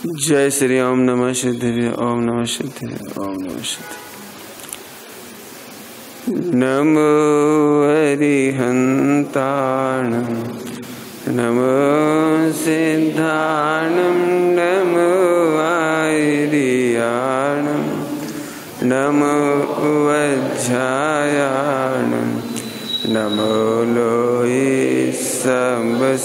जय श्री ओम नमः सिद्धिर्य ओम नमः सिद्धिर्य ओम नमः सिद्धि। नमो अरिहन्ताणं नमो सिद्धाणं नमो आयर्याणं नमो वज्रायाणं नमो लोये सबसाहु।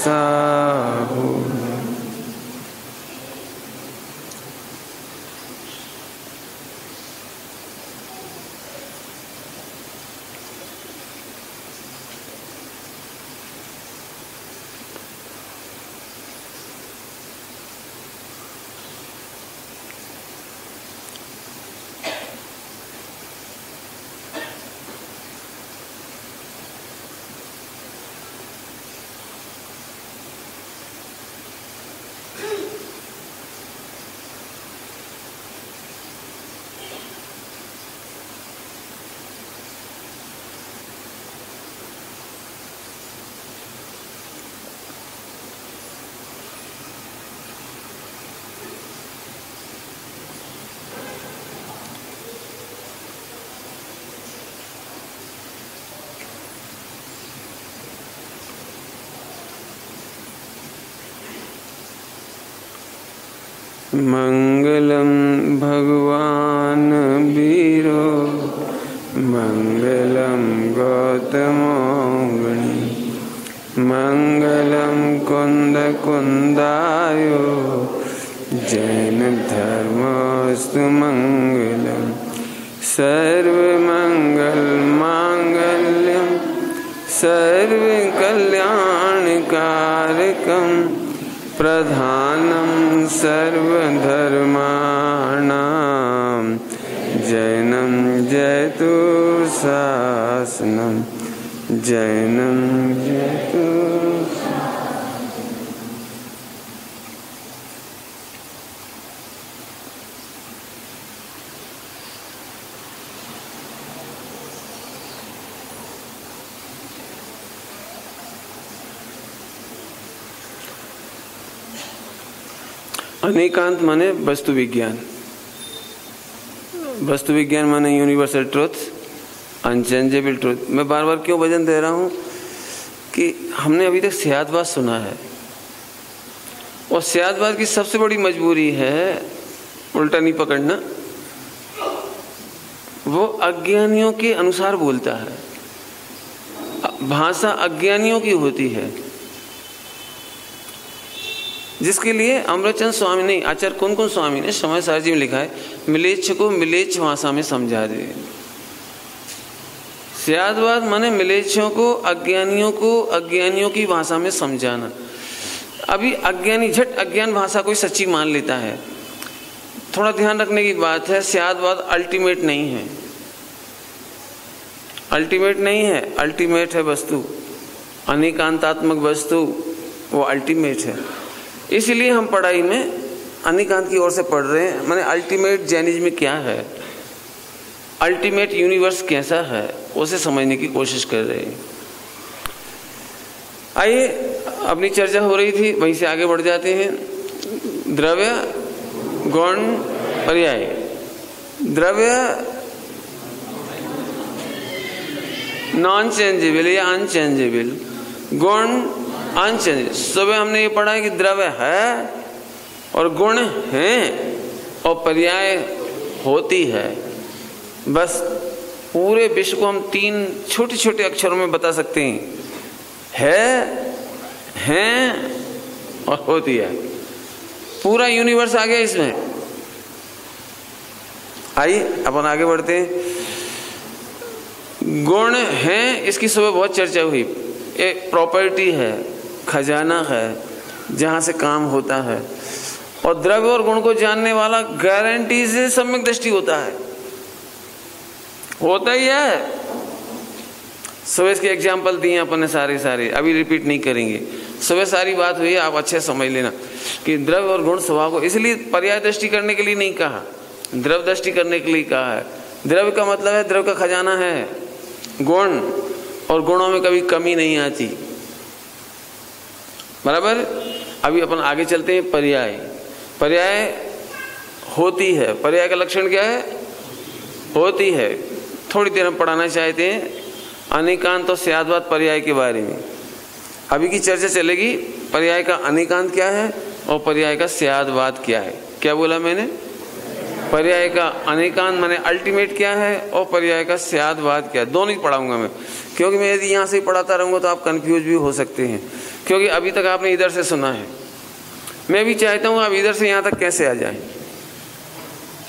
मंगलम भगवान वीरो मंगलम गौतमोगणी मंगलम कुंद कुंदायो जैन धर्मस्तु मंगलम सर्वमंगल मांगल्यम सर्व कल्याणकारकम प्रधानम सर्वधर्माणां जैनम जयतु शासनम जैनम जयतु। अनेकांत माने वस्तु विज्ञान, वस्तु विज्ञान माने यूनिवर्सल ट्रुथ, अनचेंजेबल ट्रुथ। मैं बार बार क्यों वजन दे रहा हूँ कि हमने अभी तक सियादवाद सुना है और सियादवाद की सबसे बड़ी मजबूरी है उल्टा नहीं पकड़ना। वो अज्ञानियों के अनुसार बोलता है, भाषा अज्ञानियों की होती है, जिसके लिए अमृतचंद स्वामी ने, आचार्य कुन स्वामी ने समय सार जी में लिखा है, मिलेच्छ को मिलेच्छ भाषा में समझा दे। सियादवाद माने मिलेच्छों को अज्ञानियों की भाषा में समझाना। अभी अज्ञानी झट अज्ञान भाषा कोई सच्ची मान लेता है। थोड़ा ध्यान रखने की बात है, सियादवाद अल्टीमेट नहीं है, अल्टीमेट नहीं है, अल्टीमेट है वस्तु, अनेकांतात्मक वस्तु वो अल्टीमेट है। इसलिए हम पढ़ाई में अनेकांत की ओर से पढ़ रहे हैं। माने अल्टीमेट जैनिज्म क्या है, अल्टीमेट यूनिवर्स कैसा है, उसे समझने की कोशिश कर रहे हैं। आइए, अपनी चर्चा हो रही थी, वहीं से आगे बढ़ जाते हैं। द्रव्य गुण पर्याय। द्रव्य नॉन चेंजेबल या अनचेंजेबल, गुण अनचेंजेबल। सुबह हमने ये पढ़ा है कि द्रव्य है और गुण हैं और पर्याय होती है। बस पूरे विश्व को हम 3 छोटे छोटे अक्षरों में बता सकते हैं और होती है। पूरा यूनिवर्स आ गया इसमें। आइए अपन आगे बढ़ते हैं। गुण हैं, इसकी सुबह बहुत चर्चा हुई। एक प्रॉपर्टी है, खजाना है, जहां से काम होता है। और द्रव्य और गुण को जानने वाला गारंटी से सम्यक दृष्टि होता है, होता ही है। सुबह इसके एग्जाम्पल दिए अपन ने सारे, अभी रिपीट नहीं करेंगे। सुबह सारी बात हुई है, आप अच्छे समझ लेना कि द्रव्य और गुण स्वभाव को, इसलिए पर्याय दृष्टि करने के लिए नहीं कहा, द्रव्य दृष्टि करने के लिए कहा है। द्रव्य का मतलब है द्रव्य का खजाना है, गुण, और गुणों में कभी कमी नहीं आती। बराबर। अभी अपन आगे चलते हैं। पर्याय, पर्याय होती है। पर्याय का लक्षण क्या है? होती है। थोड़ी देर हम पढ़ाना चाहते हैं अनेकांत और स्याद्वाद पर्याय के बारे में। अभी की चर्चा चलेगी पर्याय का अनेकांत क्या है और पर्याय का स्याद्वाद क्या है। क्या बोला मैंने? पर्याय का अनेकांत माने अल्टीमेट क्या है और पर्याय का स्याद्वाद क्या है, दोनों ही पढ़ाऊंगा मैं। क्योंकि मैं यदि यहाँ से ही पढ़ाता रहूँगा तो आप कंफ्यूज भी हो सकते हैं, क्योंकि अभी तक आपने इधर से सुना है। मैं भी चाहता हूँ आप इधर से यहाँ तक कैसे आ जाएं।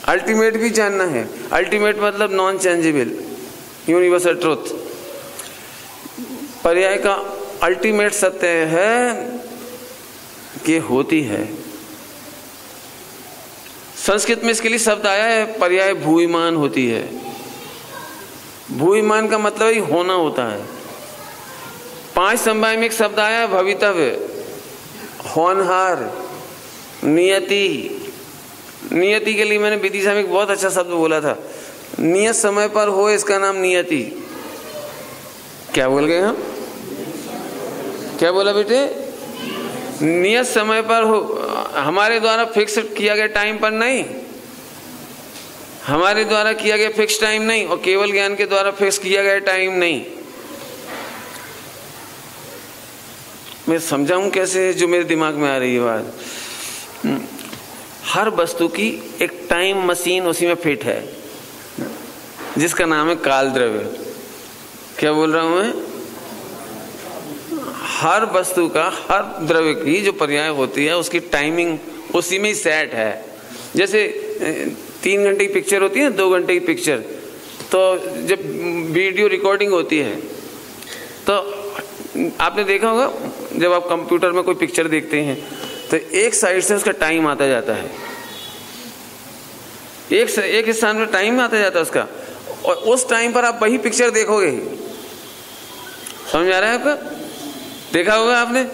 अल्टीमेट भी जानना है। अल्टीमेट मतलब नॉन चेंजेबल, यूनिवर्सल ट्रुथ। पर्याय का अल्टीमेट सत्य है कि होती है। संस्कृत में इसके लिए शब्द आया है पर्याय भूयमान होती है। भूयमान का मतलब ही होना होता है। 5 समवाय में एक शब्द आया है भवितव्य, होनहार, नियति। नियति के लिए मैंने विदिशा में एक बहुत अच्छा शब्द बोला था, नियत समय पर हो, इसका नाम नियति। क्या बोल गए हम? क्या बोला बेटे? नियत समय पर हो, हमारे द्वारा फिक्स किया गया टाइम पर नहीं, हमारे द्वारा किया गया फिक्स टाइम नहीं, और केवल ज्ञान के द्वारा फिक्स किया गया टाइम नहीं। मैं समझाऊं कैसे जो मेरे दिमाग में आ रही है बात। हर वस्तु की एक टाइम मशीन उसी में फिट है जिसका नाम है काल द्रव्य। क्या बोल रहा हूं मैं? हर वस्तु का, हर द्रव्य की जो पर्याय होती है उसकी टाइमिंग उसी में ही सेट है। जैसे 3 घंटे की पिक्चर होती है, 2 घंटे की पिक्चर, तो जब वीडियो रिकॉर्डिंग होती है तो आपने देखा होगा जब आप कंप्यूटर में कोई पिक्चर देखते हैं तो एक साइड से उसका टाइम आता जाता है, एक स्थान पर टाइम आता जाता है उसका, और उस टाइम पर आप वही पिक्चर देखोगे। समझ आ रहा है आपका? देखा होगा आपने,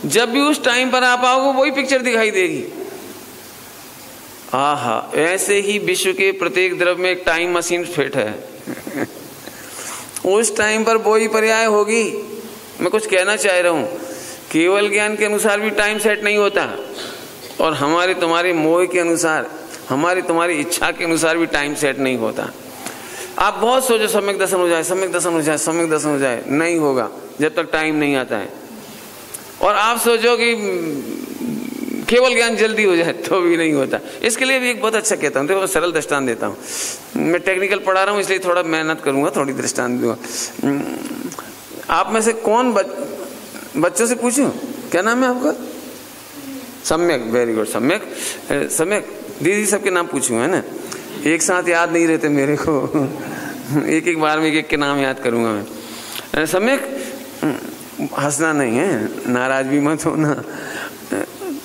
जब भी उस टाइम पर आप आओगे वही पिक्चर दिखाई देगी। आहा, ऐसे ही विश्व के प्रत्येक द्रव्य में एक टाइम मशीन फिट है। उस टाइम पर वही पर्याय होगी। मैं कुछ कहना चाह रहा हूं, केवल ज्ञान के अनुसार भी टाइम सेट नहीं होता, और हमारे तुम्हारे मोह के अनुसार, हमारी तुम्हारी इच्छा के अनुसार भी टाइम सेट नहीं होता। आप बहुत सोचो सम्यक दर्शन हो जाए, सम्यक दर्शन हो जाए, सम्यक दर्शन हो जाए, नहीं होगा जब तक टाइम नहीं आता है। और आप सोचो कि केवल ज्ञान जल्दी हो जाए तो भी नहीं होता। इसके लिए भी एक बहुत अच्छा कहता हूँ, देखो सरल दृष्टांत देता हूँ। मैं टेक्निकल पढ़ा रहा हूँ इसलिए थोड़ा मेहनत करूँगा, थोड़ी दृष्टांत दूंगा। आप में से कौन बच्चों से पूछूं क्या नाम है आपका? सम्यक, वेरी गुड। सम्यक, सम्यक दीदी सबके नाम पूछूं, है ना? एक साथ याद नहीं रहते मेरे को। एक एक बार में एक के नाम याद करूंगा मैं। सम्यक, हंसना नहीं है, नाराज भी मत होना।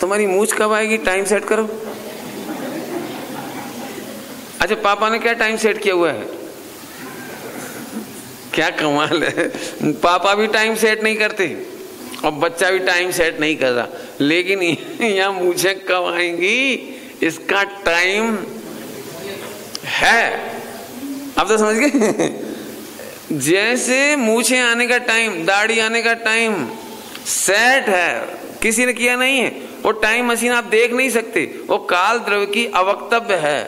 तुम्हारी मूछ कब आएगी? टाइम सेट करो। अच्छा, पापा ने क्या टाइम सेट किया हुआ है? क्या कमाल है, पापा भी टाइम सेट नहीं करते और बच्चा भी टाइम सेट नहीं कर रहा, लेकिन यहाँ मूछें कब आएंगी इसका टाइम है। अब तो समझ गए? जैसे मूछें आने का टाइम, दाढ़ी आने का टाइम सेट है, किसी ने किया नहीं है। वो टाइम मशीन आप देख नहीं सकते, वो काल द्रव्य की अवक्तव्य है,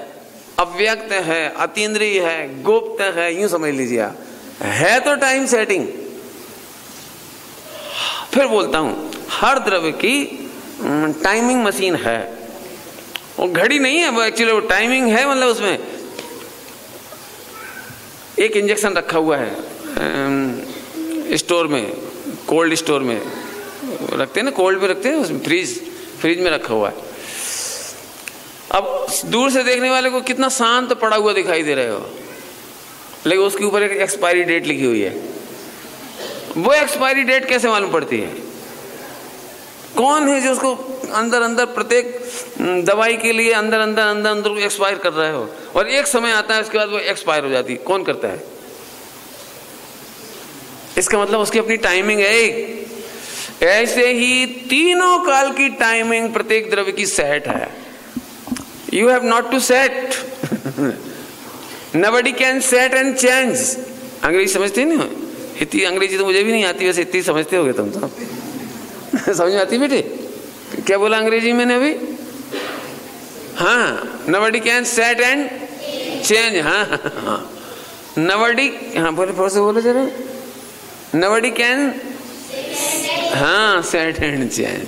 अव्यक्त है, अतीन्द्रिय है, गुप्त है, यूं समझ लीजिए आप। है तो टाइम सेटिंग। फिर बोलता हूं, हर द्रव्य की टाइमिंग मशीन है। वो घड़ी नहीं है, वो एक्चुअली वो टाइमिंग है। मतलब उसमें एक इंजेक्शन रखा हुआ है स्टोर में, कोल्ड स्टोर में रखते हैं ना, कोल्ड में रखते हैं, उसमें फ्रीज में रखा हुआ है। अब दूर से देखने वाले को कितना शांत पड़ा हुआ दिखाई दे रहा है, लेकिन उसके ऊपर एक एक्सपायरी डेट लिखी हुई है। वो एक्सपायरी डेट कैसे मालूम पड़ती है? कौन है जो उसको अंदर अंदर प्रत्येक दवाई के लिए अंदर अंदर अंदर अंदर एक्सपायर कर रहा हो, और एक समय आता है उसके बाद वो एक्सपायर हो जाती है। कौन करता है? इसका मतलब उसकी अपनी टाइमिंग है। ऐसे ही तीनों काल की टाइमिंग प्रत्येक द्रव्य की सेट है। You have not to set. Nobody can set and change। अंग्रेजी समझते नहीं हो? इतनी अंग्रेजी तो मुझे भी नहीं आती, वैसे इतनी समझते होगे तुम तो। समझ में आती बेटे? क्या बोला अंग्रेजी मैंने अभी? हाँ, nobody can set and change. हाँ, nobody, हाँ बोले जरा, nobody can, हाँ set and change.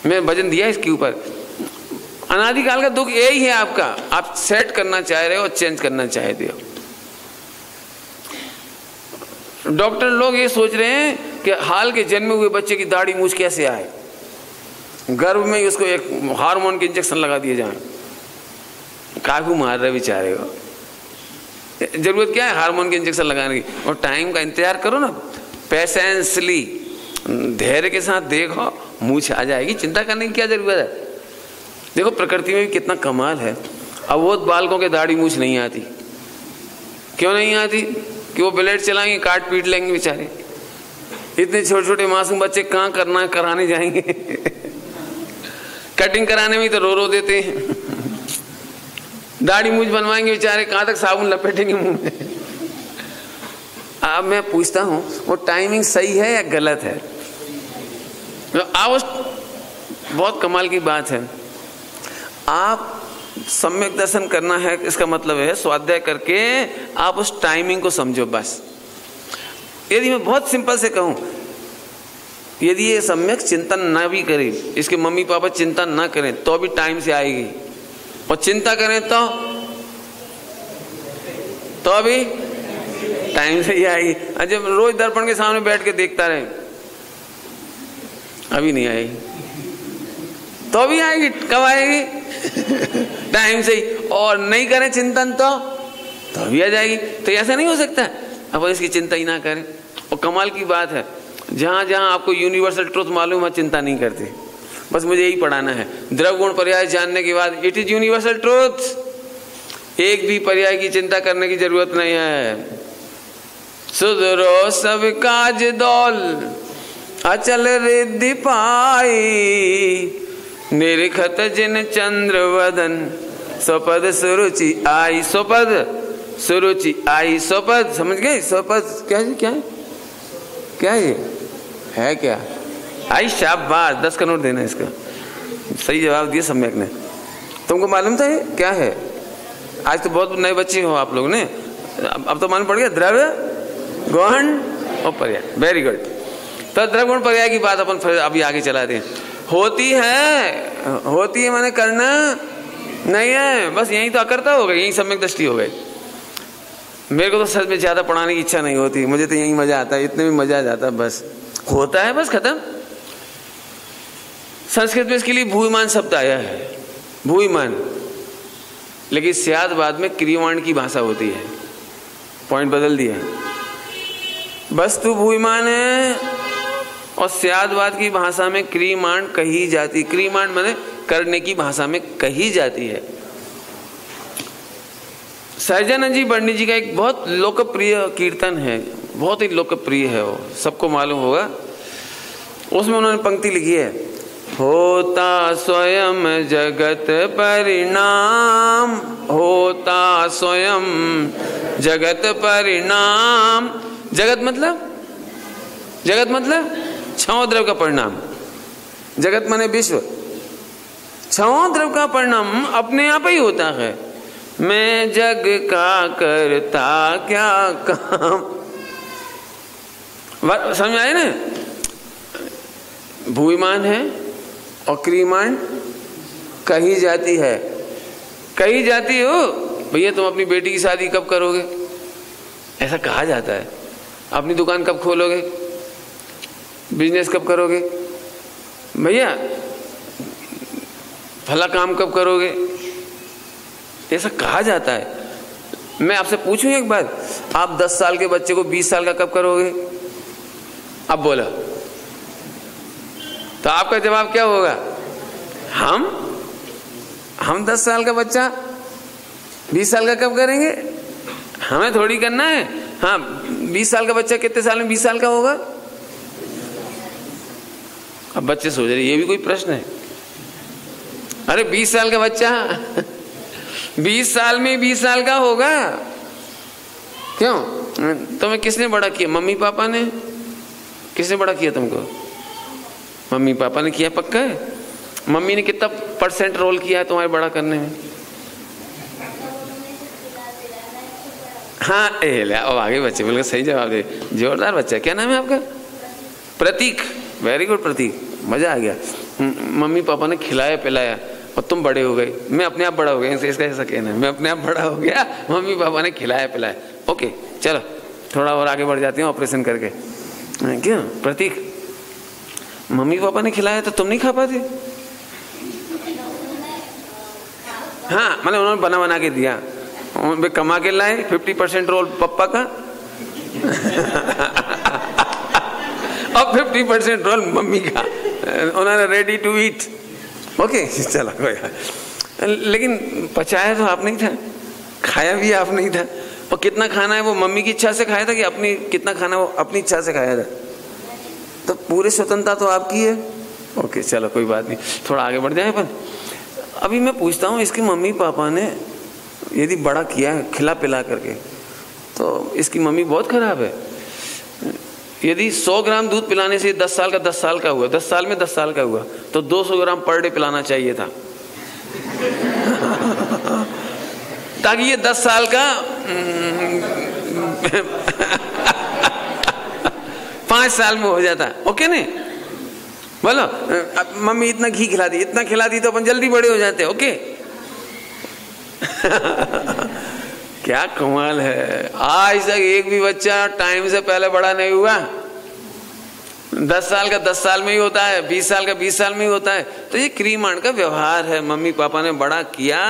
मैं भजन दिया इसके ऊपर। अनादिकाल का दुख यही है आपका, आप सेट करना चाह रहे हो और चेंज करना चाहते हो। डॉक्टर लोग ये सोच रहे हैं कि हाल के जन्मे हुए बच्चे की दाढ़ी मूछ कैसे आए, गर्भ में ही उसको एक हार्मोन के इंजेक्शन लगा दिए जाए। काकू मार रहे बेचारे को, जरूरत क्या है हार्मोन के इंजेक्शन लगाने की? और टाइम का इंतजार करो ना, पेशेंसली, धैर्य के साथ देखो, मूछ आ जाएगी। चिंता करने की क्या जरूरत है? देखो प्रकृति में भी कितना कमाल है। अबोध बालकों के दाढ़ी मूछ नहीं आती। क्यों नहीं आती? कि वो ब्लेड चलाएंगे, काट पीट लेंगे बेचारे। इतने छोटे छोटे मासूम बच्चे कहाँ करना कराने जाएंगे कटिंग कराने में तो रो देते हैं। दाढ़ी मूछ बनवाएंगे बेचारे, कहाँ तक साबुन लपेटेंगे मुंह में। अब मैं पूछता हूँ, वो टाइमिंग सही है या गलत है? बहुत कमाल की बात है। आप सम्यक दर्शन करना है, इसका मतलब है स्वाध्याय करके आप उस टाइमिंग को समझो बस। यदि मैं बहुत सिंपल से कहूं, यदि ये सम्यक चिंतन ना भी करे, इसके मम्मी पापा चिंतन ना करें तो भी टाइम से आएगी, और चिंता करें तो भी टाइम से ही आएगी। जब रोज दर्पण के सामने बैठ के देखता रहे, अभी नहीं आएगी तो भी आएगी। कब आएगी? टाइम से ही। और नहीं करें चिंतन तो भी आ जाएगी। तो ऐसा नहीं हो सकता अब इसकी चिंता ही ना करें। और कमाल की बात है, जहां जहां आपको यूनिवर्सल ट्रुथ मालूम है, चिंता नहीं करते। बस मुझे यही पढ़ाना है। द्रव्य गुण पर्याय जानने के बाद इट इज यूनिवर्सल ट्रुथ। एक भी पर्याय की चिंता करने की जरूरत नहीं है। सुधरो सब काज दौल अचल रिद्धि पाई, निरखत जिन चंद्र वदन स्वपद सुरुचि आई। स्वपद सुरुचि आई, स्वपद समझ गए? स्वपद क्या है? क्या है? क्या है क्या? आई शाबाश, 10 का नोट देना इसका। सही जवाब दिया सम्यक ने। तुमको मालूम था ये क्या है? आज तो बहुत नए बच्चे हो आप लोग ने, अब तो मालूम पड़ गया। द्रव्य गुण और पर्याय, वेरी गुड। तो द्रव्य गुण पर्याय की बात अपन फिर अभी आगे चलाते हैं। होती है मैंने करना नहीं है, बस यही तो अकर्ता हो गई, यही सम्यक दृष्टि हो गई। मेरे को तो सच में ज्यादा पढ़ाने की इच्छा नहीं होती, मुझे तो यही मजा आता है, इतने में मजा आ जाता है। बस होता है, बस खत्म। संस्कृत में इसके लिए भूयमान शब्द आया है, भूयमान। लेकिन स्यादवाद में क्रियमाण की भाषा होती है, पॉइंट बदल दिया। वस्तु भूयमान है और स्यादवाद की भाषा में क्रियमाण कही जाती। क्रियमाण माने करने की भाषा में कही जाती है। सहजानंद जी पंडित जी का एक बहुत लोकप्रिय कीर्तन है, बहुत ही लोकप्रिय है, वो सबको मालूम होगा। उसमें उन्होंने पंक्ति लिखी है, होता स्वयं जगत परिणाम, होता स्वयं जगत परिणाम। जगत मतलब छह द्रव्य का परिणाम। जगत माने विश्व, छह द्रव्य का परिणाम अपने आप ही होता है। मैं जग का करता क्या काम। समझ आए ना? भूयमान है और क्रियमाण कही जाती है। कही जाती हो भैया तुम अपनी बेटी की शादी कब करोगे, ऐसा कहा जाता है। अपनी दुकान कब खोलोगे, बिजनेस कब करोगे, भैया फला काम कब करोगे, ऐसा कहा जाता है। मैं आपसे पूछूं एक बात, आप 10 साल के बच्चे को 20 साल का कब करोगे? अब बोला तो आपका जवाब क्या होगा? हम 10 साल का बच्चा 20 साल का कब करेंगे? हमें थोड़ी करना है। हाँ, 20 साल का बच्चा कितने साल में 20 साल का होगा? अब बच्चे सोच रहे ये भी कोई प्रश्न है? अरे 20 साल का बच्चा 20 साल में 20 साल का होगा। क्यों? तुम्हें किसने बड़ा किया? मम्मी पापा ने। किसने बड़ा किया तुमको? मम्मी पापा ने किया, पक्का है। मम्मी ने कितना % रोल किया है तुम्हारे बड़ा करने में? हाँ, अब आगे बच्चे बिल्कुल सही जवाब दे, जोरदार बच्चा। क्या नाम है आपका? प्रतीक। वेरी गुड प्रतीक, मजा आ गया। मम्मी पापा ने खिलाया पिलाया और तुम बड़े हो गए। मैं अपने आप बड़ा हो गया, इसका ऐसा कहना है, मैं अपने आप बड़ा हो गया, मम्मी पापा ने खिलाया पिलाया। ओके चलो थोड़ा और आगे बढ़ जाती हूँ ऑपरेशन करके। क्यों प्रतीक, मम्मी पापा ने खिलाया तो तुम नहीं खा पाते? हाँ मतलब उन्होंने बना बना के दिया, वे कमा के लाए, 50% रोल पप्पा का और 50% रोल मम्मी का, उन्होंने रेडी टू ईट। ओके चलो कोई, लेकिन पचाया तो आप नहीं था, खाया भी आप नहीं था। और कितना खाना है वो मम्मी की इच्छा से खाया था कि अपनी, कितना खाना वो अपनी इच्छा से खाया था? तो पूरी स्वतंत्रता तो आपकी है। ओके चलो कोई बात नहीं, थोड़ा आगे बढ़ जाए। पर अभी मैं पूछता हूँ, इसकी मम्मी पापा ने यदि बड़ा किया है खिला पिला करके, तो इसकी मम्मी बहुत खराब है। यदि 100 ग्राम दूध पिलाने से 10 साल का 10 साल का हुआ, 10 साल में 10 साल का हुआ, तो 200 ग्राम पर डे पिलाना चाहिए था ताकि ये 10 साल का 5 साल में हो जाता। ओके नहीं बोलो, मम्मी इतना घी खिला दी, इतना खिला दी तो अपन जल्दी बड़े हो जाते। ओके क्या कमाल है, आज तक एक भी बच्चा टाइम से पहले बड़ा नहीं हुआ। 10 साल का 10 साल में ही होता है, 20 साल का 20 साल में ही होता है। तो ये क्रीमांड का व्यवहार है, मम्मी पापा ने बड़ा किया।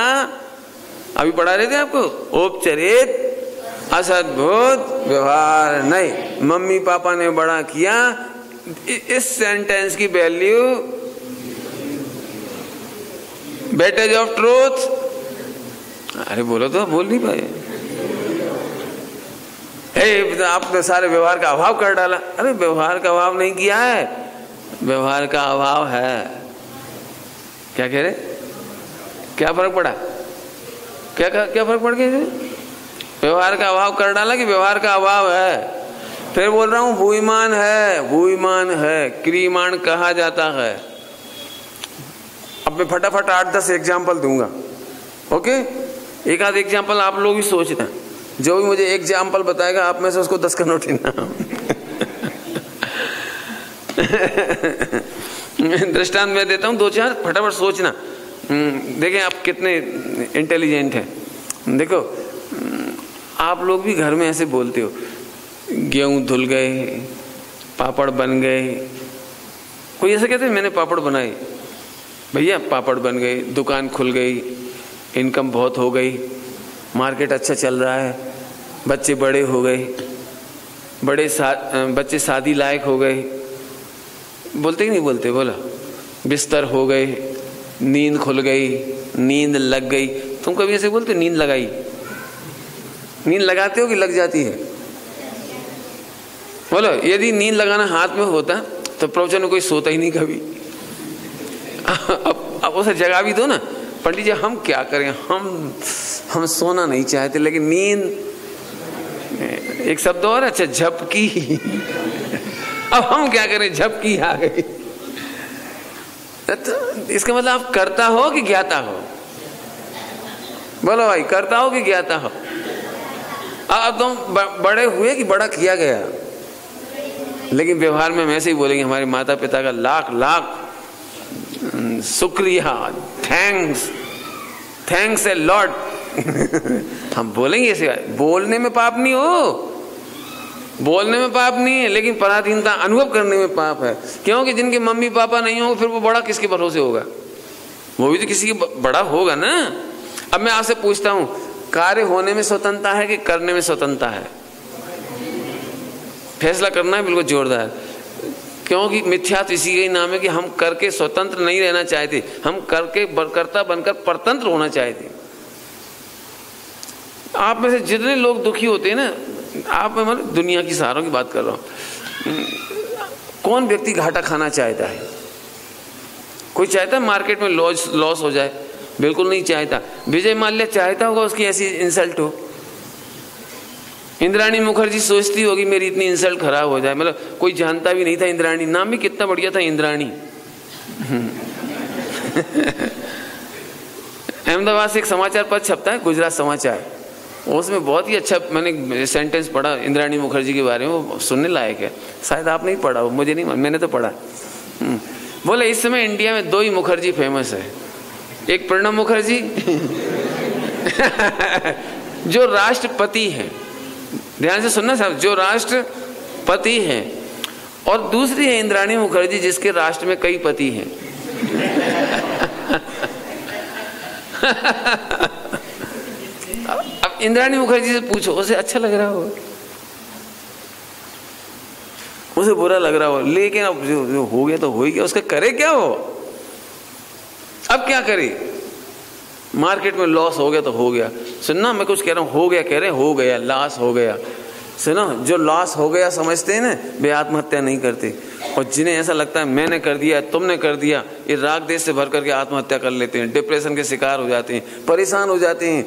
अभी पढ़ा रहे थे आपको, औपचारिक असद्भुत व्यवहार नहीं, मम्मी पापा ने बड़ा किया। इस सेंटेंस की वैल्यू वेटेज ऑफ ट्रूथ, अरे बोलो तो बोल नहीं पाए। आपने सारे व्यवहार का अभाव कर डाला। अरे व्यवहार का अभाव नहीं किया है, व्यवहार का अभाव है। क्या कह रहे, क्या फर्क पड़ा, क्या फर्क पड़ गया? व्यवहार का अभाव कर डाला कि व्यवहार का अभाव है। फिर बोल रहा हूं भूयमान है, भूयमान है, क्रियमाण कहा जाता है। अब मैं फटाफट 8-10 एग्जाम्पल दूंगा। ओके, एक आध एग्जाम्पल आप लोग भी सोचना, जो भी मुझे एग्जाम्पल बताएगा आप में से उसको 10 का नोट दृष्टांत मैं देता हूँ 2-4, फटाफट सोचना। देखें आप कितने इंटेलिजेंट हैं। देखो आप लोग भी घर में ऐसे बोलते हो, गेहूं धुल गए, पापड़ बन गए। कोई ऐसे कहते हैं मैंने पापड़ बनाए, भैया पापड़ बन गए, दुकान खुल गई, इनकम बहुत हो गई, मार्केट अच्छा चल रहा है, बच्चे बड़े हो गए, बच्चे शादी लायक हो गए। बोलते कि नहीं बोलते? बोला बिस्तर हो गए, नींद खुल गई, नींद लग गई। तुम कभी ऐसे बोलते नींद लगाई? नींद लगाते हो कि लग जाती है? बोलो, यदि नींद लगाना हाथ में होता तो प्रवचन में कोई सोता ही नहीं कभी। अब उसे जगा भी दो ना, पंडित जी हम क्या करें, हम सोना नहीं चाहते, लेकिन नींद, एक शब्द और अच्छा, झपकी। अब हम क्या करें, झपकी आ गई। तो इसका मतलब आप करता हो कि ज्ञाता हो? बोलो भाई, करता हो कि ज्ञाता हो? अब तुम बड़े हुए कि बड़ा किया गया? लेकिन व्यवहार में हम ऐसे ही बोलेंगे, हमारे माता पिता का लाख लाख शुक्रिया, थैंक्स ए लॉट। हम बोलेंगे ऐसे। बोलने में पाप नहीं हो, बोलने में पाप नहीं है, लेकिन पराधीनता अनुभव करने में पाप है। क्योंकि जिनके मम्मी पापा नहीं हो, फिर वो बड़ा किसके भरोसे होगा? वो भी तो किसी के बड़ा होगा ना। अब मैं आपसे पूछता हूं, कार्य होने में स्वतंत्रता है कि करने में स्वतंत्रता है? फैसला करना है बिल्कुल जोरदार, क्योंकि मिथ्यात्व इसी का ही नाम है कि हम करके स्वतंत्र नहीं रहना चाहते, हम करके कर्ता बनकर परतंत्र होना चाहते। आप में से जितने लोग दुखी होते हैं ना, आप में मतलब दुनिया की सहारों की बात कर रहा हूं, कौन व्यक्ति घाटा खाना चाहता है? कोई चाहता है मार्केट में लॉस हो जाए? बिल्कुल नहीं चाहता। विजय माल्या चाहता होगा उसकी ऐसी इंसल्ट हो? इंद्राणी मुखर्जी सोचती होगी मेरी इतनी इंसल्ट खराब हो जाए। मतलब कोई जानता भी नहीं था इंद्राणी, नाम भी कितना बढ़िया था इंद्राणी। अहमदाबाद से एक समाचार पत्र छपता है, गुजरात समाचार, उसमें बहुत ही अच्छा मैंने सेंटेंस पढ़ा इंद्राणी मुखर्जी के बारे में, वो सुनने लायक है। शायद आपने ही पढ़ा, मुझे नहीं, मैंने तो पढ़ा। बोले इस समय इंडिया में 2 ही मुखर्जी फेमस है, एक प्रणब मुखर्जी जो राष्ट्रपति हैं, ध्यान से सुनना साहब, जो राष्ट्रपति हैं, और दूसरी है इंद्राणी मुखर्जी जिसके राष्ट्र में कई पति हैं। अब इंद्राणी मुखर्जी से पूछो, उसे अच्छा लग रहा हो, उसे बुरा लग रहा हो, लेकिन अब जो हो गया तो हो ही गया, उसका करे क्या हो, अब क्या करे, मार्केट में लॉस हो गया तो हो गया। सुनना मैं कुछ कह रहा हूं, हो गया कह रहे, हो गया, लॉस हो गया। सुनो, जो लॉस हो गया समझते हैं ना, वे आत्महत्या नहीं करते, और जिन्हें ऐसा लगता है मैंने कर दिया, तुमने कर दिया, ये राग देश से भर करके आत्महत्या कर लेते हैं, डिप्रेशन के शिकार हो जाते हैं, परेशान हो जाते हैं।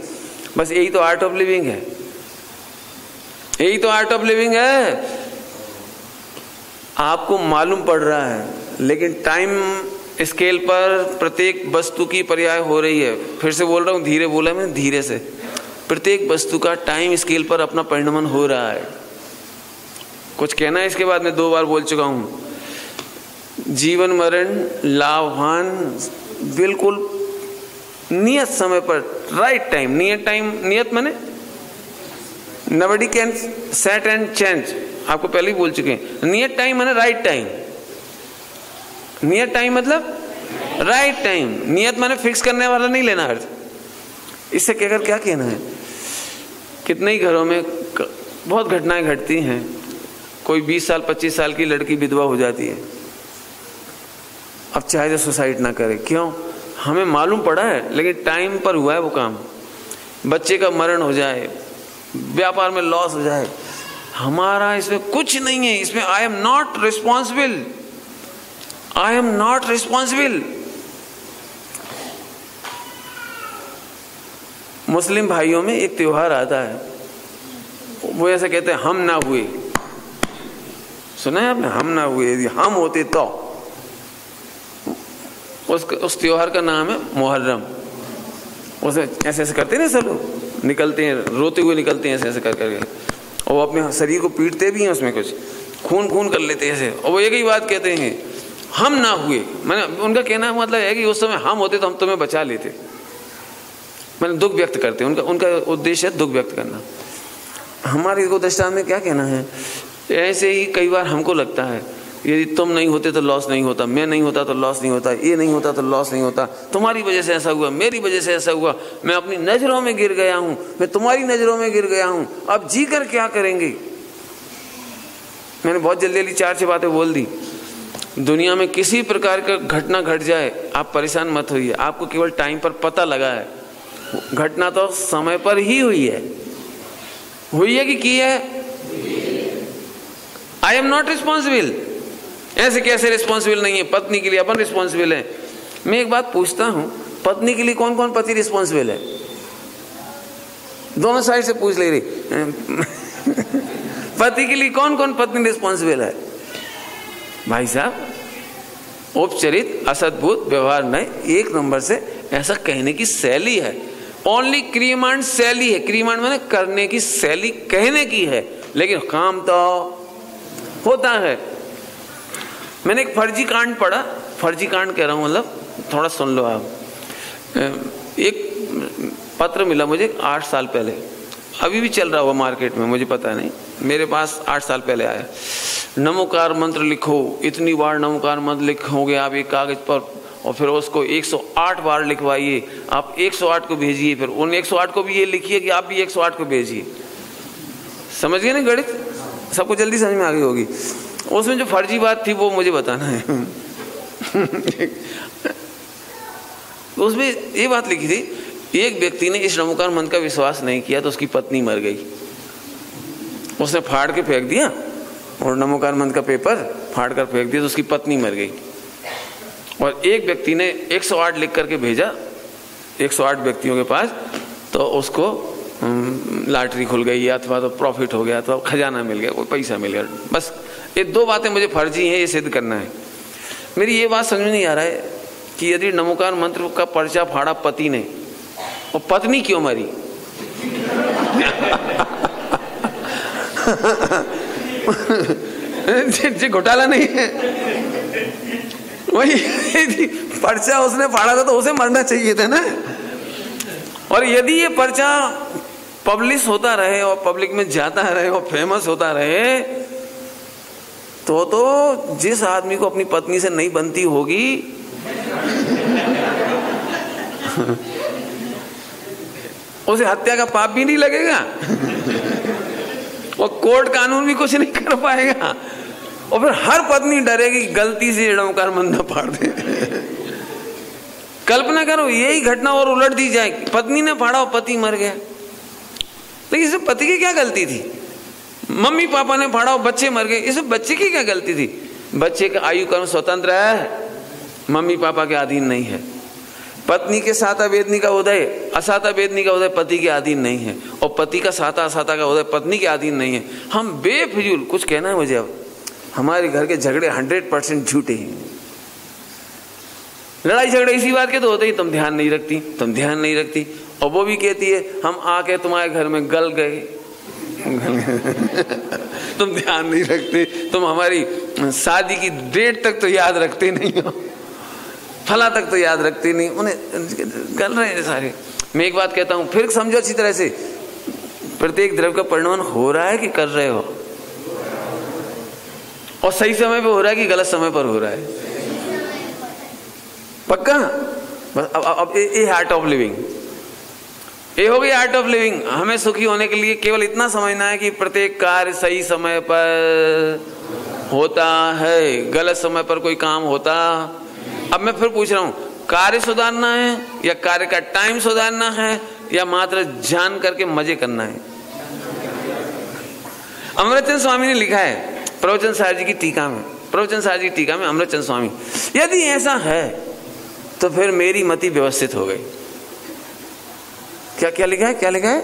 बस यही तो आर्ट ऑफ लिविंग है, यही तो आर्ट ऑफ लिविंग है। आपको मालूम पड़ रहा है, लेकिन टाइम स्केल पर प्रत्येक वस्तु की पर्याय हो रही है। फिर से बोल रहा हूँ, धीरे बोला मैंने, धीरे से। प्रत्येक वस्तु का टाइम स्केल पर अपना परिणमन हो रहा है। कुछ कहना है इसके बाद, मैं 2 बार बोल चुका हूं। जीवन मरण लाभवान बिल्कुल नियत समय पर, राइट टाइम, नियत टाइम, नियत माने नबडी कैन सेट एंड चेंज, आपको पहले ही बोल चुके हैं। नियत टाइम माने राइट टाइम, नियत टाइम मतलब राइट टाइम, नियत माने फिक्स करने वाला नहीं लेना अर्थ। इससे कहकर क्या कहना है, कितने ही घरों में बहुत घटनाएं घटती हैं, कोई 20 साल 25 साल की लड़की विधवा हो जाती है, अब चाहे तो सुसाइड ना करे, क्यों, हमें मालूम पड़ा है, लेकिन टाइम पर हुआ है वो काम। बच्चे का मरण हो जाए, व्यापार में लॉस हो जाए, हमारा इसमें कुछ नहीं है, इसमें I am not responsible, I am not responsible. मुस्लिम भाइयों में एक त्योहार आता है, वो ऐसा कहते हैं हम ना हुए, सुना है आपने, हम ना हुए, यदि हम होते तो। उस त्योहार का नाम है मुहर्रम। उसे ऐसे ऐसे करते ना सब लोग, निकलते हैं, रोते हुए निकलते हैं ऐसे ऐसे कर करके, और वो अपने शरीर को पीटते भी हैं, उसमें कुछ खून खून कर लेते हैं ऐसे, और वो एक ही बात कहते हैं हम ना हुए। मैंने उनका कहना मतलब है कि उस समय हम होते तो हम तुम्हें बचा लेते, मैंने दुख व्यक्त करते हैं, उनका उद्देश्य है दुख व्यक्त करना। हमारे को दृष्टांत में क्या कहना है, ऐसे ही कई बार हमको लगता है यदि तुम नहीं होते तो लॉस नहीं होता, मैं नहीं होता तो लॉस नहीं होता, ये नहीं होता तो लॉस नहीं होता, तुम्हारी वजह से ऐसा हुआ, मेरी वजह से ऐसा हुआ, मैं अपनी नजरों में गिर गया हूं, मैं तुम्हारी नजरों में गिर गया हूं, अब जी कर क्या करेंगे। मैंने बहुत जल्दी जल्दी 4-6 बातें बोल दी। दुनिया में किसी प्रकार का घटना घट जाए, आप परेशान मत होइए, आपको केवल टाइम पर पता लगा है, घटना तो समय पर ही हुई है कि है। आई एम नॉट रिस्पॉन्सिबल। ऐसे कैसे रिस्पॉन्सिबल नहीं है, पत्नी के लिए अपन रिस्पॉन्सिबल है। मैं एक बात पूछता हूं, पत्नी के लिए कौन कौन पति रिस्पॉन्सिबल है, दोनों साइड से पूछ ले रही पति के लिए कौन कौन पत्नी रिस्पॉन्सिबल है। भाई साहब, उपचरित असद्भुत व्यवहार नहीं, 1 नंबर से ऐसा कहने की शैली है, ओनली क्रियमांड शैली है, क्रियमांड माने करने की शैली कहने की है, लेकिन काम तो होता है। मैंने एक फर्जी कांड पढ़ा, फर्जी कांड कह रहा हूं मतलब थोड़ा सुन लो आप। एक पत्र मिला मुझे 8 साल पहले, अभी भी चल रहा हुआ मार्केट में, मुझे पता नहीं, मेरे पास 8 साल पहले आया। नमोकार मंत्र लिखो, इतनी बार नमोकार मंत्र लिखोगे आप एक कागज पर, और फिर उसको 108 बार लिखवाइए, आप 108 को भेजिए, फिर उन 108 को भी ये लिखिए कि आप भी 108 को भेजिए। समझ गए ना गणित, सबको जल्दी समझ में आ गई होगी। उसमें जो फर्जी बात थी वो मुझे बताना है उसमें ये बात लिखी थी, एक व्यक्ति ने इस नमोकार मंत्र का विश्वास नहीं किया तो उसकी पत्नी मर गई, उसने फाड़ के फेंक दिया, और नमोकार मंत्र का पेपर फाड़ कर फेंक दिया तो उसकी पत्नी मर गई। और एक व्यक्ति ने 108 लिख करके भेजा 108 व्यक्तियों के पास, तो उसको लॉटरी खुल गई, अथवा तो प्रॉफिट हो गया, तो खजाना मिल गया, कोई पैसा मिल गया। बस ये 2 बातें मुझे फर्जी हैं, ये सिद्ध करना है। मेरी ये बात समझ में नहीं आ रहा है, कि यदि नमोकार मंत्र का पर्चा फाड़ा पति ने और पत्नी क्यों मरी? जी घोटाला नहीं है, वही पर्चा उसने फाड़ा था तो उसे मरना चाहिए था ना। और यदि ये पर्चा पब्लिश होता रहे और पब्लिक में जाता रहे और फेमस होता रहे तो जिस आदमी को अपनी पत्नी से नहीं बनती होगी उसे हत्या का पाप भी नहीं लगेगा और कोर्ट कानून भी कुछ नहीं कर पाएगा। और फिर हर पत्नी डरेगी गलती से नमोकार मंत्र फाड़ दे। कल्पना करो यही घटना और उलट दी जाए, पत्नी ने फाड़ा और पति मर गया, लेकिन इसमें पति की क्या गलती थी? मम्मी पापा ने फाड़ा और बच्चे मर गए, इसमें बच्चे की क्या गलती थी? बच्चे का आयु कर्म स्वतंत्र है, मम्मी पापा के अधीन नहीं है। पत्नी के साता वेदनी का उदय असाता वेदनी का उदय पति के अधीन नहीं है, और पति का साता असाता का उदय पत्नी के अधीन नहीं है। हम बेफिजूल कुछ कहना है मुझे, अब हमारे घर के झगड़े 100% झूठे हैं। लड़ाई झगड़े इसी बात के तो होते ही, तुम ध्यान नहीं रखती, तुम ध्यान नहीं रखती। और वो भी कहती है हम आके तुम्हारे घर में गल गए तुम ध्यान नहीं रखते, तुम हमारी शादी की डेट तक तो याद रखते नहीं हो, फला तक तो याद रखते नहीं, उन्हें गल रहे हैं सारे। मैं एक बात कहता हूं, फिर समझो अच्छी तरह से, प्रत्येक द्रव्य का परिणमन हो रहा है कि कर रहे हो? और सही समय पे हो रहा है कि गलत समय पर हो रहा है? पक्का? बस अब ये आर्ट ऑफ लिविंग, ये हो गई आर्ट ऑफ लिविंग। हमें सुखी होने के लिए केवल इतना समझना है कि प्रत्येक कार्य सही समय पर होता है, गलत समय पर कोई काम होता। अब मैं फिर पूछ रहा हूं, कार्य सुधारना है या कार्य का टाइम सुधारना है या मात्र जान करके मजे करना है? अमृतचंद स्वामी ने लिखा है प्रवचन सार जी की टीका में, प्रवचन सार जी की टीका में अमृतचंद स्वामी, यदि ऐसा है तो फिर मेरी मति व्यवस्थित हो गई। क्या क्या लिखा है? क्या लिखा है?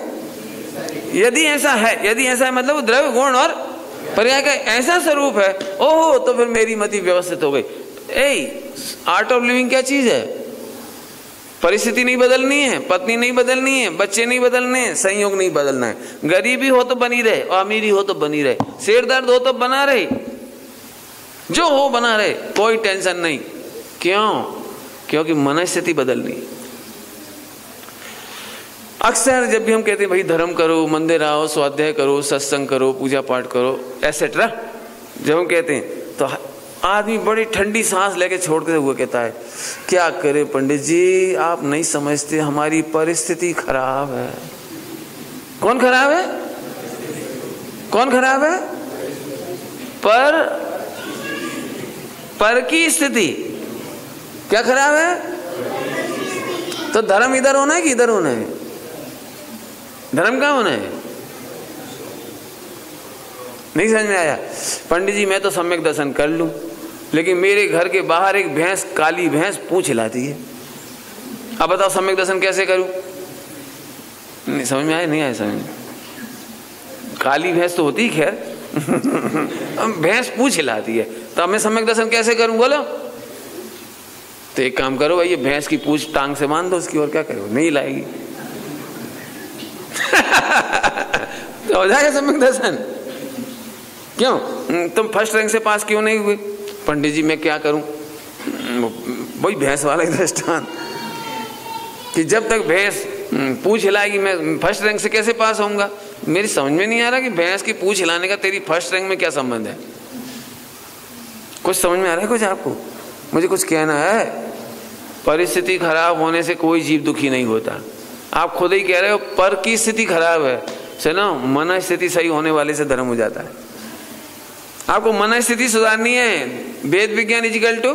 यदि ऐसा है, यदि ऐसा है मतलब द्रव्य गुण और पर्याय का ऐसा स्वरूप है, ओहो तो फिर मेरी मति व्यवस्थित हो गई। आर्ट ऑफ लिविंग क्या चीज है? परिस्थिति नहीं बदलनी है, पत्नी नहीं बदलनी है, बच्चे नहीं बदलने हैं, संयोग नहीं बदलना है। गरीबी हो तो बनी रहे और अमीरी हो तो बनी रहे, सिर दर्द हो तो बना रहे, जो हो बना रहे, कोई टेंशन नहीं। क्यों? क्योंकि मनस्थिति बदलनी। अक्सर जब भी हम कहते हैं भाई धर्म करो, मंदिर आओ, स्वाध्याय करो, सत्संग करो, पूजा पाठ करो, एसेट्रा, जब हम कहते हैं तो आदमी बड़ी ठंडी सांस लेके छोड़ते हुए कहता है क्या करे पंडित जी, आप नहीं समझते, हमारी परिस्थिति खराब है। कौन खराब है? कौन खराब है? पर की स्थिति क्या खराब है? तो धर्म इधर होना है कि इधर होना है? धर्म कहाँ होना है? नहीं समझ में आया? पंडित जी मैं तो सम्यक दर्शन कर लूं, लेकिन मेरे घर के बाहर एक भैंस, काली भैंस पूंछ हिलाती है। अब बताओ सम्यक दर्शन कैसे करूं? नहीं समझ में आया? नहीं आया समझ में? काली भैंस तो होती खैर भैंस पूंछ हिलाती है, तो अब मैं सम्यक दर्शन कैसे करूं बोलो? तो एक काम करो भाई, ये भैंस की पूंछ टांग से बांध दो उसकी, और क्या करो? नहीं लाएगी तो हो जाएगा सम्यक दर्शन। क्यों? तुम फर्स्ट रैंक से पास क्यों नहीं हुए? पंडित जी मैं क्या करूं? वही भैंस वाला दृष्टांत कि जब तक भैंस पूंछ हिलाएगी मैं फर्स्ट रैंक से कैसे पास होऊंगा? मेरी समझ में नहीं आ रहा कि भैंस की पूंछ हिलाने का तेरी फर्स्ट रैंक में क्या संबंध है? कुछ समझ में आ रहा है कुछ आपको? मुझे कुछ कहना है। परिस्थिति खराब होने से कोई जीव दुखी नहीं होता। आप खुद ही कह रहे हो पर की स्थिति खराब है, सुनो मन स्थिति सही होने वाले से धर्म हो जाता है। आपको मन स्थिति सुधारनी है। वेद विज्ञान is equal to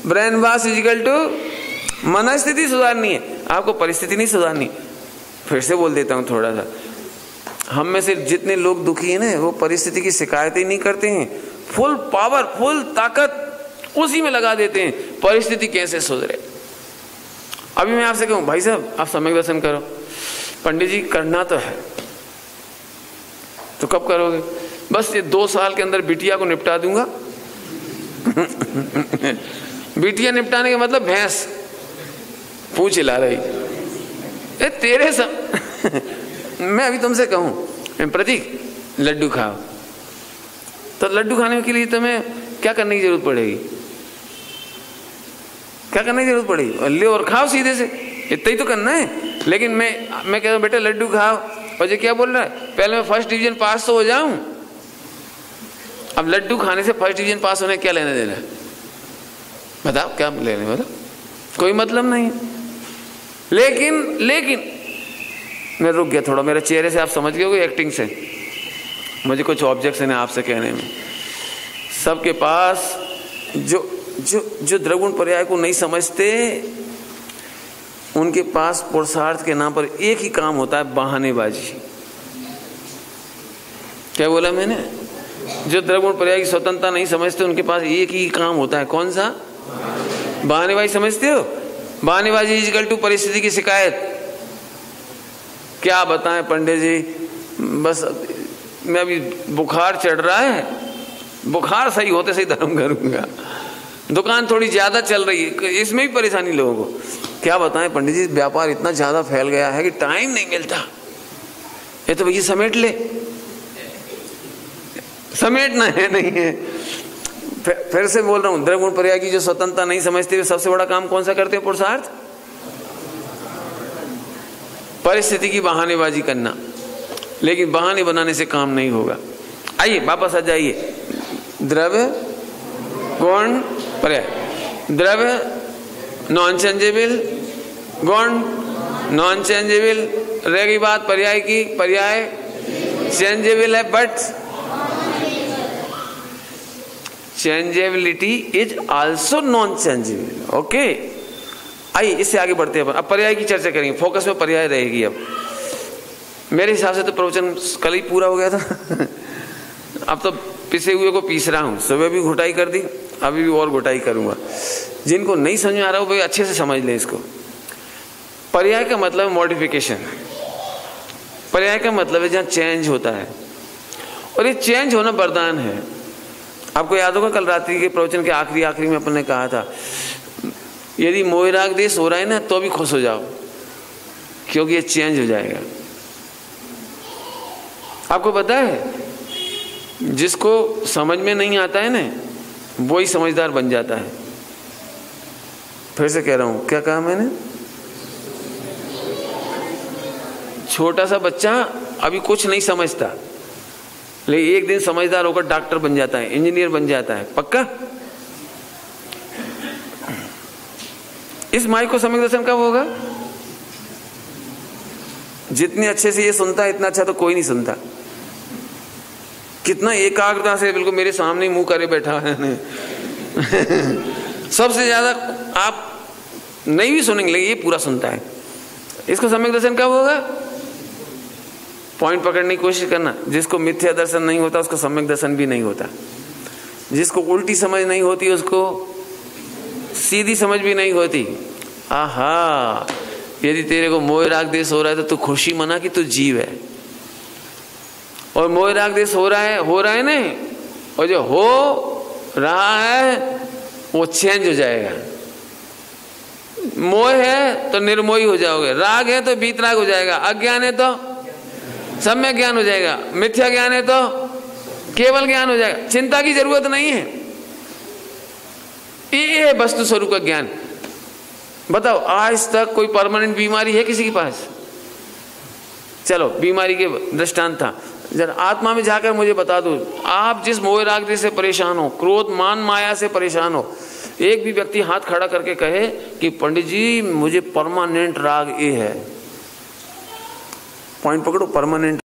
brainwash is equal to मन स्थिति सुधारनी है, आपको परिस्थिति नहीं सुधारनी। फिर से बोल देता हूं थोड़ा सा, हम में से जितने लोग दुखी हैं ना, वो परिस्थिति की शिकायत ही नहीं करते हैं, फुल पावर, फुल ताकत उसी में लगा देते हैं परिस्थिति कैसे सुधरे। अभी मैं आपसे कहूं भाई साहब आप सम्यक दर्शन करो, पंडित जी करना तो है, तो कब करोगे? बस ये 2 साल के अंदर बिटिया को निपटा दूंगा, बिटिया निपटाने का मतलब भैंस पूछ हिला रही। ए तेरे मैं अभी तुमसे कहूं प्रतीक लड्डू खाओ, तो लड्डू खाने के लिए तुम्हें क्या करने की जरूरत पड़ेगी? क्या करने की जरूरत पड़ेगी? और ले और खाओ सीधे से, इतना ही तो करना है। लेकिन मैं कह रहा हूं बेटा लड्डू खाओ, और ये क्या बोल रहा है, पहले मैं फर्स्ट डिवीजन पास तो हो जाऊं। अब लड्डू खाने से फर्स्ट डिवीजन पास होने क्या लेने देना है? बताओ क्या लेने, मतलब कोई मतलब नहीं। लेकिन मैं रुक गया थोड़ा, मेरे चेहरे से आप समझ गए होगे, एक्टिंग से मुझे कुछ ऑब्जेक्शन है आपसे कहने में। सबके पास जो द्रगुण पर्याय को नहीं समझते, उनके पास पुरुषार्थ के नाम पर एक ही काम होता है, बहानेबाजी। क्या बोला मैंने? जो द्रगुण पर्याय की स्वतंत्रता नहीं समझते, उनके पास एक ही काम होता है, कौन सा? बहानेबाजी। समझते हो? बहानेबाजी इक्वल टू परिस्थिति की शिकायत। क्या बताएं पंडित जी, बस मैं अभी बुखार चढ़ रहा है, बुखार सही होते सही धर्म करूंगा, दुकान थोड़ी ज्यादा चल रही है, इसमें भी परेशानी लोगों को। क्या बताएं पंडित जी, व्यापार इतना ज्यादा फैल गया है कि टाइम नहीं मिलता। ये तो भैया समेट ले, समेटना है नहीं है। फिर से बोल रहा हूं, द्रगुण पर्याय की जो स्वतंत्रता नहीं समझते, सबसे बड़ा काम कौन सा करते हैं? पुरुषार्थ, परिस्थिति की बहानेबाजी करना। लेकिन बहाने बनाने से काम नहीं होगा। आइए वापस आ जाइए, द्रव्य गुण पर्याय। द्रव्य नॉन चेंजेबल, गुण नॉन चेंजेबल। रह गई बात पर्याय की, पर्याय चेंजेबल है, but changeability is also known changeable. Okay, आइए इससे आगे बढ़ते हैं। अब पर्याय की चर्चा करेंगे, फोकस में पर्याय रहेगी। अब मेरे हिसाब से तो प्रवचन कल ही पूरा हो गया था। अब तो पिसे हुए को पीस रहा हूं, सुबह भी घुटाई कर दी, अभी भी और घुटाई करूंगा। जिनको नहीं समझ में आ रहा हो भाई अच्छे से समझ लें इसको। पर्याय का मतलब मॉडिफिकेशन। पर्याय का मतलब है जहां चेंज होता है, और ये चेंज होना वरदान है। आपको याद होगा कल रात्रि के प्रवचन के आखिरी में अपन ने कहा था, यदि मोह राग देश हो रहा है ना, तो भी खुश हो जाओ, क्योंकि ये चेंज हो जाएगा। आपको पता है, जिसको समझ में नहीं आता है ना, वो ही समझदार बन जाता है। फिर से कह रहा हूं, क्या कहा मैंने? छोटा सा बच्चा अभी कुछ नहीं समझता, लेकिन एक दिन समझदार होकर डॉक्टर बन जाता है, इंजीनियर बन जाता है। पक्का? इस माइक को सम्यक दर्शन कब होगा? जितने अच्छे से ये सुनता है, इतना अच्छा तो कोई नहीं सुनता। कितना एकाग्रता से बिल्कुल मेरे सामने मुंह करे बैठा है। सबसे ज्यादा आप नहीं भी सुनेंगे, लेकिन ये पूरा सुनता है। इसको सम्यक दर्शन कब होगा? पॉइंट पकड़ने की कोशिश करना। जिसको मिथ्या दर्शन नहीं होता, उसको सम्यक दर्शन भी नहीं होता। जिसको उल्टी समझ नहीं होती, उसको सीधी समझ भी नहीं होती। आहा, यदि तेरे को मोह राग देश हो रहा है, तो तू खुशी मना कि तू जीव है। और मोह राग देश हो रहा है नहीं, और जो हो रहा है वो चेंज हो जाएगा। मोह है तो निर्मोही हो जाओगे, राग है तो बीतराग हो जाएगा, अज्ञान है तो सम्यक ज्ञान हो जाएगा, मिथ्या ज्ञान है तो केवल ज्ञान हो जाएगा। चिंता की जरूरत नहीं है, ये है वस्तु स्वरूप का ज्ञान। बताओ, आज तक कोई परमानेंट बीमारी है किसी के पास? चलो बीमारी के दृष्टांत था, जरा आत्मा में जाकर मुझे बता दो, आप जिस मोह राग से परेशान हो, क्रोध मान माया से परेशान हो, एक भी व्यक्ति हाथ खड़ा करके कहे कि पंडित जी मुझे परमानेंट राग ये है। पॉइंट पकड़ो, परमानेंट